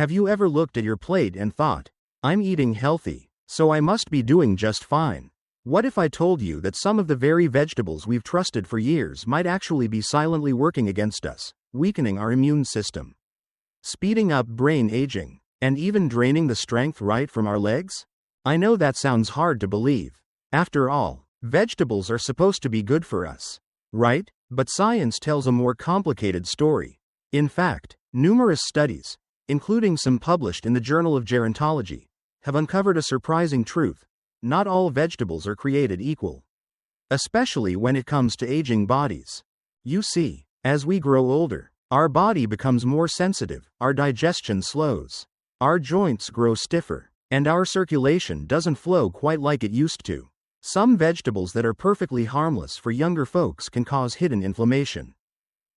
Have you ever looked at your plate and thought, I'm eating healthy, so I must be doing just fine? What if I told you that some of the very vegetables we've trusted for years might actually be silently working against us, weakening our immune system, speeding up brain aging, and even draining the strength right from our legs? I know that sounds hard to believe. After all, vegetables are supposed to be good for us, right? But science tells a more complicated story. In fact, numerous studies, including some published in the Journal of Gerontology, have uncovered a surprising truth. Not all vegetables are created equal, especially when it comes to aging bodies. You see, as we grow older, our body becomes more sensitive, our digestion slows, our joints grow stiffer, and our circulation doesn't flow quite like it used to. Some vegetables that are perfectly harmless for younger folks can cause hidden inflammation,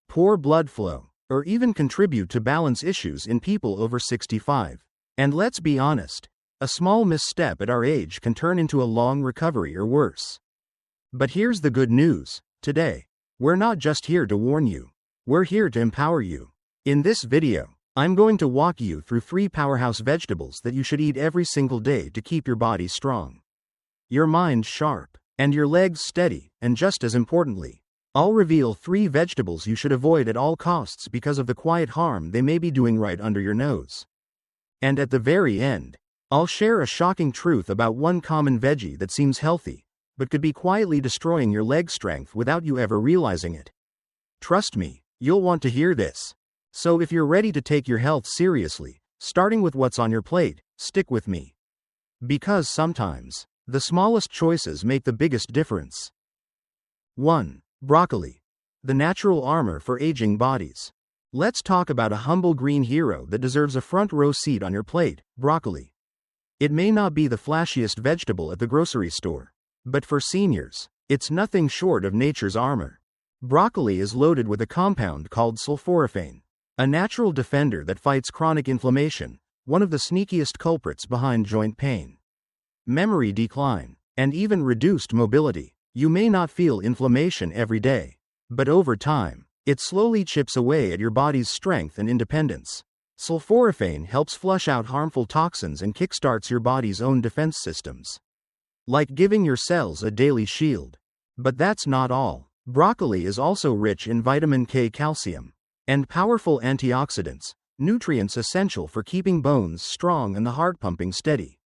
poor blood flow, or even contribute to balance issues in people over 65. And let's be honest, a small misstep at our age can turn into a long recovery or worse. But here's the good news. Today, we're not just here to warn you. We're here to empower you. In this video, I'm going to walk you through 3 powerhouse vegetables that you should eat every single day to keep your body strong, your mind sharp, and your legs steady, and just as importantly, I'll reveal 3 vegetables you should avoid at all costs because of the quiet harm they may be doing right under your nose. And at the very end, I'll share a shocking truth about one common veggie that seems healthy, but could be quietly destroying your leg strength without you ever realizing it. Trust me, you'll want to hear this. So if you're ready to take your health seriously, starting with what's on your plate, stick with me. Because sometimes, the smallest choices make the biggest difference. 1. Broccoli. The natural armor for aging bodies. Let's talk about a humble green hero that deserves a front row seat on your plate, broccoli. It may not be the flashiest vegetable at the grocery store, but for seniors, it's nothing short of nature's armor. Broccoli is loaded with a compound called sulforaphane, a natural defender that fights chronic inflammation, one of the sneakiest culprits behind joint pain, memory decline, and even reduced mobility. You may not feel inflammation every day, but over time, it slowly chips away at your body's strength and independence. Sulforaphane helps flush out harmful toxins and kickstarts your body's own defense systems, like giving your cells a daily shield. But that's not all. Broccoli is also rich in vitamin K, calcium, and powerful antioxidants, nutrients essential for keeping bones strong and the heart pumping steady.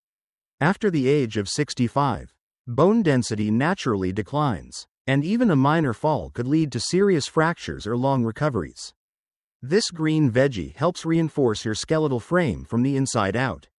After the age of 65, bone density naturally declines, and even a minor fall could lead to serious fractures or long recoveries. This green veggie helps reinforce your skeletal frame from the inside out.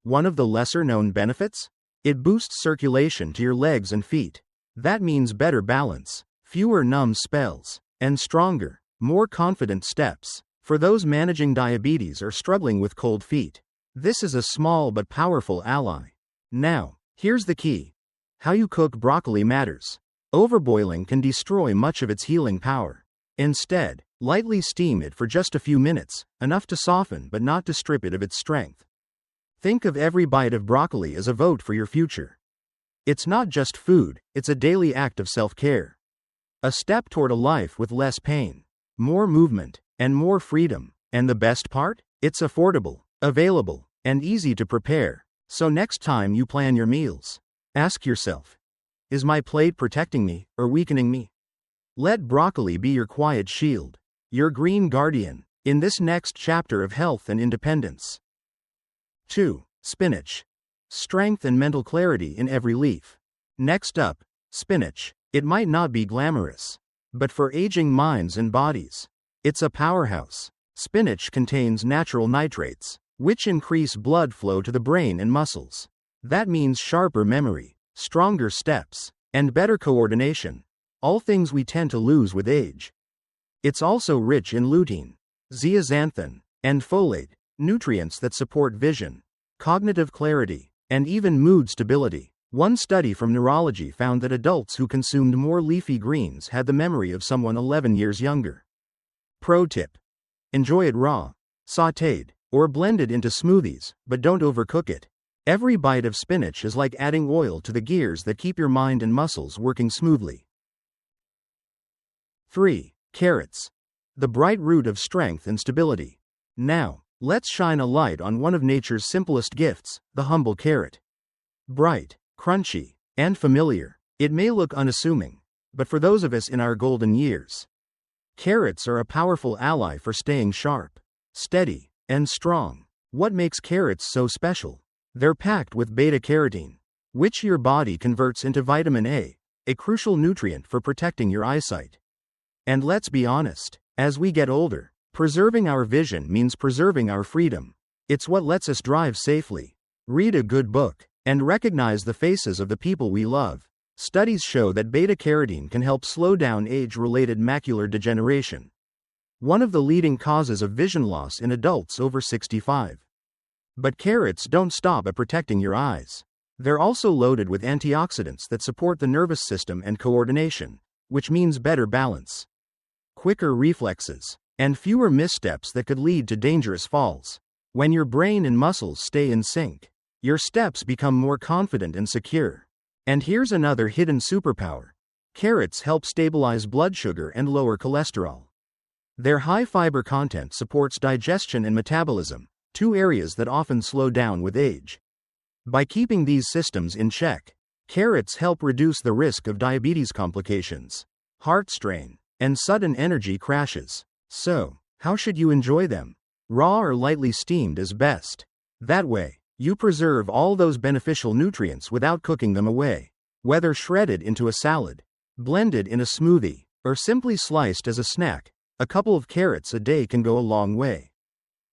One of the lesser-known benefits? It boosts circulation to your legs and feet. That means better balance, fewer numb spells, and stronger, more confident steps. For those managing diabetes or struggling with cold feet, this is a small but powerful ally. Now, here's the key. How you cook broccoli matters. Overboiling can destroy much of its healing power. Instead, lightly steam it for just a few minutes, enough to soften but not to strip it of its strength. Think of every bite of broccoli as a vote for your future. It's not just food, it's a daily act of self-care. A step toward a life with less pain, more movement, and more freedom. And the best part? It's affordable, available, and easy to prepare. So next time you plan your meals, ask yourself, is my plate protecting me or weakening me? Let broccoli be your quiet shield, your green guardian, in this next chapter of health and independence. 2. Spinach. Strength and mental clarity in every leaf. Next up, spinach. It might not be glamorous, but for aging minds and bodies, it's a powerhouse. Spinach contains natural nitrates, which increase blood flow to the brain and muscles. That means sharper memory, stronger steps, and better coordination. All things we tend to lose with age. It's also rich in lutein, zeaxanthin, and folate, nutrients that support vision, cognitive clarity, and even mood stability. One study from neurology found that adults who consumed more leafy greens had the memory of someone 11 years younger. Pro tip: enjoy it raw, sautéed, or blended into smoothies, but don't overcook it. Every bite of spinach is like adding oil to the gears that keep your mind and muscles working smoothly. 3. Carrots. The bright root of strength and stability. Now, Let's shine a light on one of nature's simplest gifts, the humble carrot. Bright, crunchy, and familiar, it may look unassuming, but for those of us in our golden years, carrots are a powerful ally for staying sharp, steady, and strong. What makes carrots so special? They're packed with beta-carotene, which your body converts into vitamin A crucial nutrient for protecting your eyesight. And let's be honest, as we get older, preserving our vision means preserving our freedom. It's what lets us drive safely, read a good book, and recognize the faces of the people we love. Studies show that beta-carotene can help slow down age-related macular degeneration, one of the leading causes of vision loss in adults over 65. But carrots don't stop at protecting your eyes. They're also loaded with antioxidants that support the nervous system and coordination, which means better balance, quicker reflexes, and fewer missteps that could lead to dangerous falls. When your brain and muscles stay in sync, your steps become more confident and secure. And here's another hidden superpower. Carrots help stabilize blood sugar and lower cholesterol. Their high fiber content supports digestion and metabolism, two areas that often slow down with age. By keeping these systems in check, carrots help reduce the risk of diabetes complications, heart strain, and sudden energy crashes. So, how should you enjoy them? Raw or lightly steamed is best. That way, you preserve all those beneficial nutrients without cooking them away. Whether shredded into a salad, blended in a smoothie, or simply sliced as a snack, a couple of carrots a day can go a long way.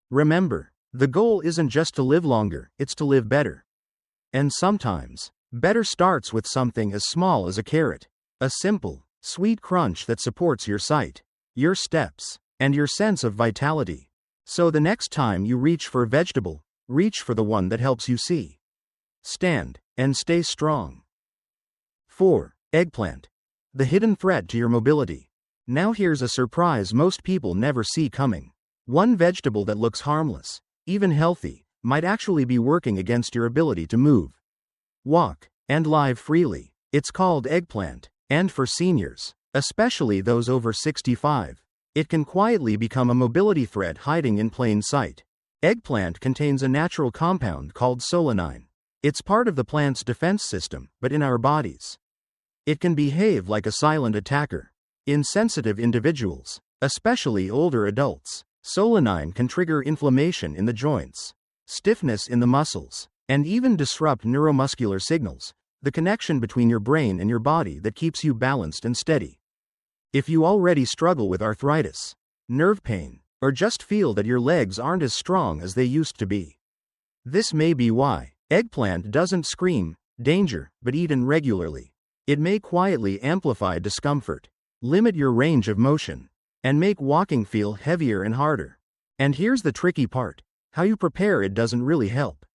Remember, the goal isn't just to live longer, it's to live better. And sometimes, better starts with something as small as a carrot. A simple, sweet crunch that supports your sight, your steps, and your sense of vitality. So the next time you reach for a vegetable, reach for the one that helps you see, stand, and stay strong. 4. Eggplant. The hidden threat to your mobility. Now here's a surprise most people never see coming. One vegetable that looks harmless, even healthy, might actually be working against your ability to move, walk, and live freely. It's called eggplant, and for seniors, especially those over 65, it can quietly become a mobility threat hiding in plain sight. Eggplant contains a natural compound called solanine. It's part of the plant's defense system, but in our bodies, it can behave like a silent attacker. In sensitive individuals, especially older adults, solanine can trigger inflammation in the joints, stiffness in the muscles, and even disrupt neuromuscular signals, the connection between your brain and your body that keeps you balanced and steady. If you already struggle with arthritis, nerve pain, or just feel that your legs aren't as strong as they used to be, this may be why. Eggplant doesn't scream danger, but eaten regularly, it may quietly amplify discomfort, limit your range of motion, and make walking feel heavier and harder. And here's the tricky part. How you prepare it doesn't really help.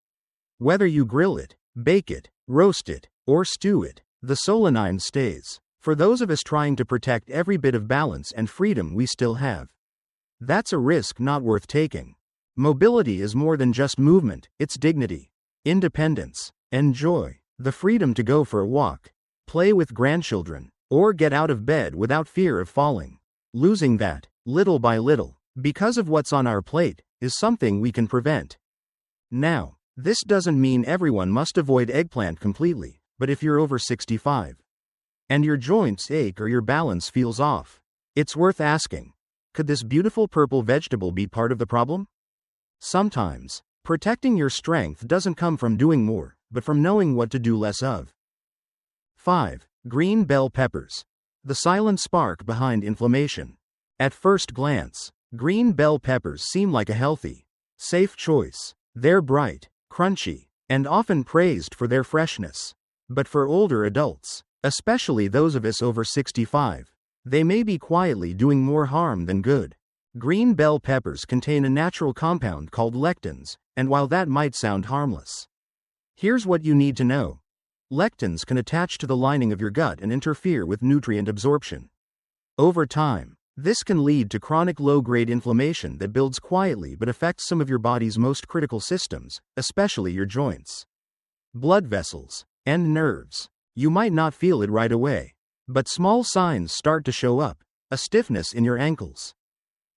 Whether you grill it, bake it, roast it, or stew it, the solanine stays. For those of us trying to protect every bit of balance and freedom we still have, that's a risk not worth taking. Mobility is more than just movement, it's dignity, independence, and joy. The freedom to go for a walk, play with grandchildren, or get out of bed without fear of falling. Losing that, little by little, because of what's on our plate, is something we can prevent. Now, this doesn't mean everyone must avoid eggplant completely, but if you're over 65, and your joints ache or your balance feels off, it's worth asking, could this beautiful purple vegetable be part of the problem? Sometimes, protecting your strength doesn't come from doing more, but from knowing what to do less of. 5. Green bell peppers. The silent spark behind inflammation. At first glance, green bell peppers seem like a healthy, safe choice. They're bright, crunchy, and often praised for their freshness. But for older adults, especially those of us over 65, they may be quietly doing more harm than good. Green bell peppers contain a natural compound called lectins, and while that might sound harmless, here's what you need to know. Lectins can attach to the lining of your gut and interfere with nutrient absorption. Over time, this can lead to chronic low-grade inflammation that builds quietly but affects some of your body's most critical systems, especially your joints, blood vessels, and nerves. You might not feel it right away, but small signs start to show up: a stiffness in your ankles,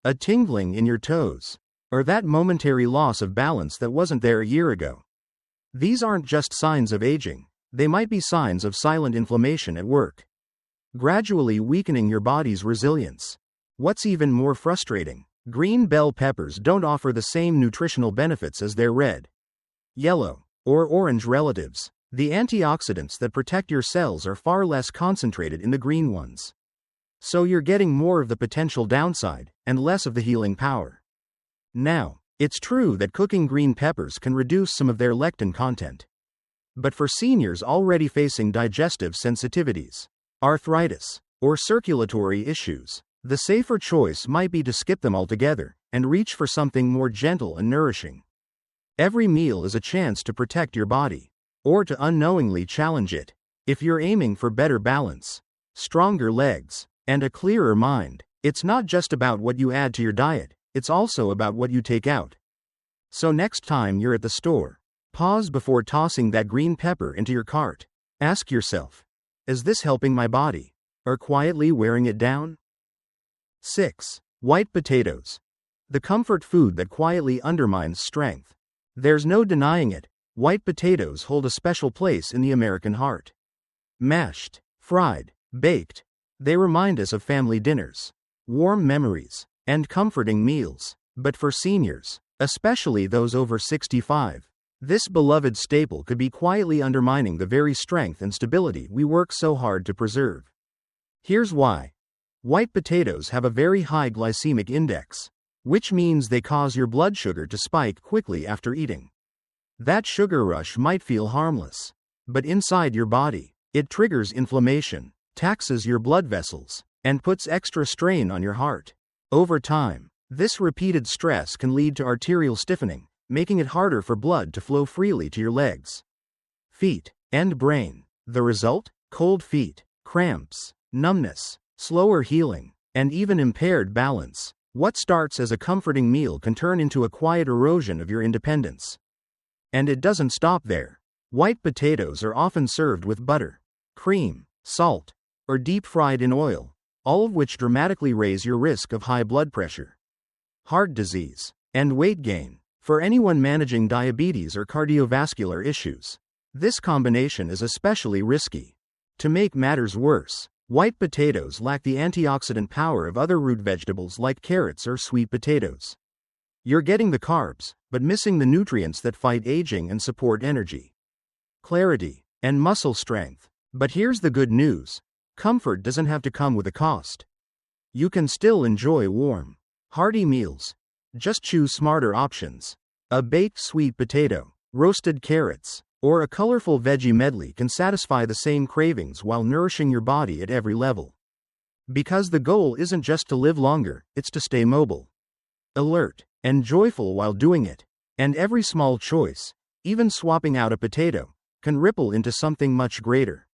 a tingling in your toes, or that momentary loss of balance that wasn't there a year ago. These aren't just signs of aging, they might be signs of silent inflammation at work, gradually weakening your body's resilience. What's even more frustrating, green bell peppers don't offer the same nutritional benefits as their red, yellow, or orange relatives. The antioxidants that protect your cells are far less concentrated in the green ones. So you're getting more of the potential downside, and less of the healing power. Now, it's true that cooking green peppers can reduce some of their lectin content. But for seniors already facing digestive sensitivities, arthritis, or circulatory issues, the safer choice might be to skip them altogether, and reach for something more gentle and nourishing. Every meal is a chance to protect your body, or to unknowingly challenge it. If you're aiming for better balance, stronger legs, and a clearer mind, it's not just about what you add to your diet, it's also about what you take out. So next time you're at the store, pause before tossing that green pepper into your cart. Ask yourself, is this helping my body, or quietly wearing it down? 6. White potatoes. The comfort food that quietly undermines strength. There's no denying it, white potatoes hold a special place in the American heart. Mashed, fried, baked, they remind us of family dinners, warm memories, and comforting meals. But for seniors, especially those over 65, this beloved staple could be quietly undermining the very strength and stability we work so hard to preserve. Here's why. White potatoes have a very high glycemic index, which means they cause your blood sugar to spike quickly after eating. That sugar rush might feel harmless, but inside your body, it triggers inflammation, taxes your blood vessels, and puts extra strain on your heart. Over time, this repeated stress can lead to arterial stiffening, making it harder for blood to flow freely to your legs, feet, and brain. The result? Cold feet, cramps, numbness, slower healing, and even impaired balance. What starts as a comforting meal can turn into a quiet erosion of your independence. And it doesn't stop there. White potatoes are often served with butter, cream, salt, or deep fried in oil, all of which dramatically raise your risk of high blood pressure, heart disease, and weight gain. For anyone managing diabetes or cardiovascular issues, this combination is especially risky. To make matters worse, white potatoes lack the antioxidant power of other root vegetables like carrots or sweet potatoes. You're getting the carbs, but missing the nutrients that fight aging and support energy, clarity, and muscle strength. But here's the good news. Comfort doesn't have to come with a cost. You can still enjoy warm, hearty meals. Just choose smarter options. A baked sweet potato, roasted carrots, or a colorful veggie medley can satisfy the same cravings while nourishing your body at every level. Because the goal isn't just to live longer, it's to stay mobile, alert, and joyful while doing it. And every small choice, even swapping out a potato, can ripple into something much greater.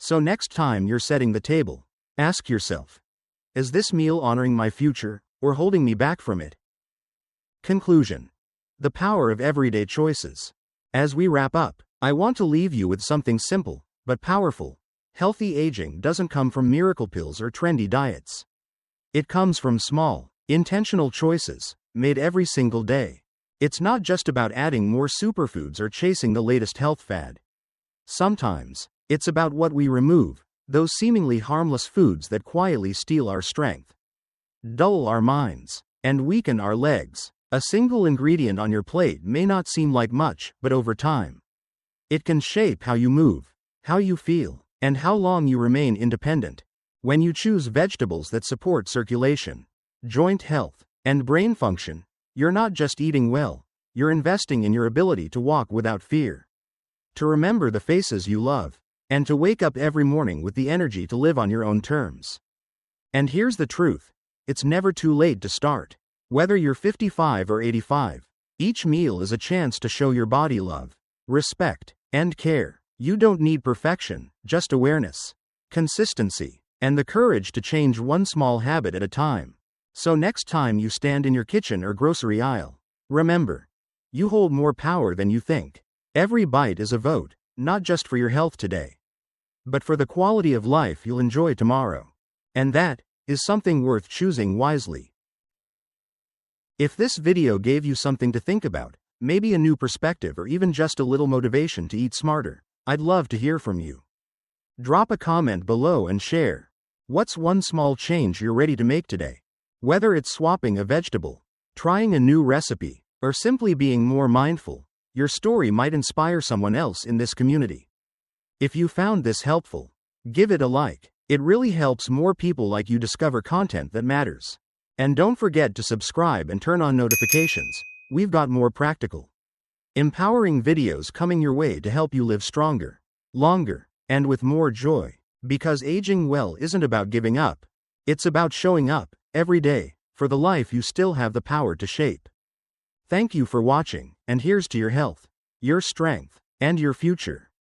So next time you're setting the table, ask yourself, is this meal honoring my future, or holding me back from it? Conclusion. The power of everyday choices. As we wrap up, I want to leave you with something simple, but powerful. Healthy aging doesn't come from miracle pills or trendy diets. It comes from small, intentional choices, made every single day. It's not just about adding more superfoods or chasing the latest health fad. Sometimes, it's about what we remove, those seemingly harmless foods that quietly steal our strength, dull our minds, and weaken our legs. A single ingredient on your plate may not seem like much, but over time, it can shape how you move, how you feel, and how long you remain independent. When you choose vegetables that support circulation, joint health, and brain function, you're not just eating well, you're investing in your ability to walk without fear, to remember the faces you love, and to wake up every morning with the energy to live on your own terms. And here's the truth, it's never too late to start. Whether you're 55 or 85, each meal is a chance to show your body love, respect, and care. You don't need perfection, just awareness, consistency, and the courage to change one small habit at a time. So next time you stand in your kitchen or grocery aisle, remember, you hold more power than you think. Every bite is a vote, not just for your health today, but for the quality of life you'll enjoy tomorrow. And that is something worth choosing wisely. If this video gave you something to think about, maybe a new perspective or even just a little motivation to eat smarter, I'd love to hear from you. Drop a comment below and share. What's one small change you're ready to make today? Whether it's swapping a vegetable, trying a new recipe, or simply being more mindful, your story might inspire someone else in this community. If you found this helpful, give it a like. It really helps more people like you discover content that matters. And don't forget to subscribe and turn on notifications. We've got more practical, empowering videos coming your way to help you live stronger, longer, and with more joy. Because aging well isn't about giving up. It's about showing up, every day, for the life you still have the power to shape. Thank you for watching, and here's to your health, your strength, and your future.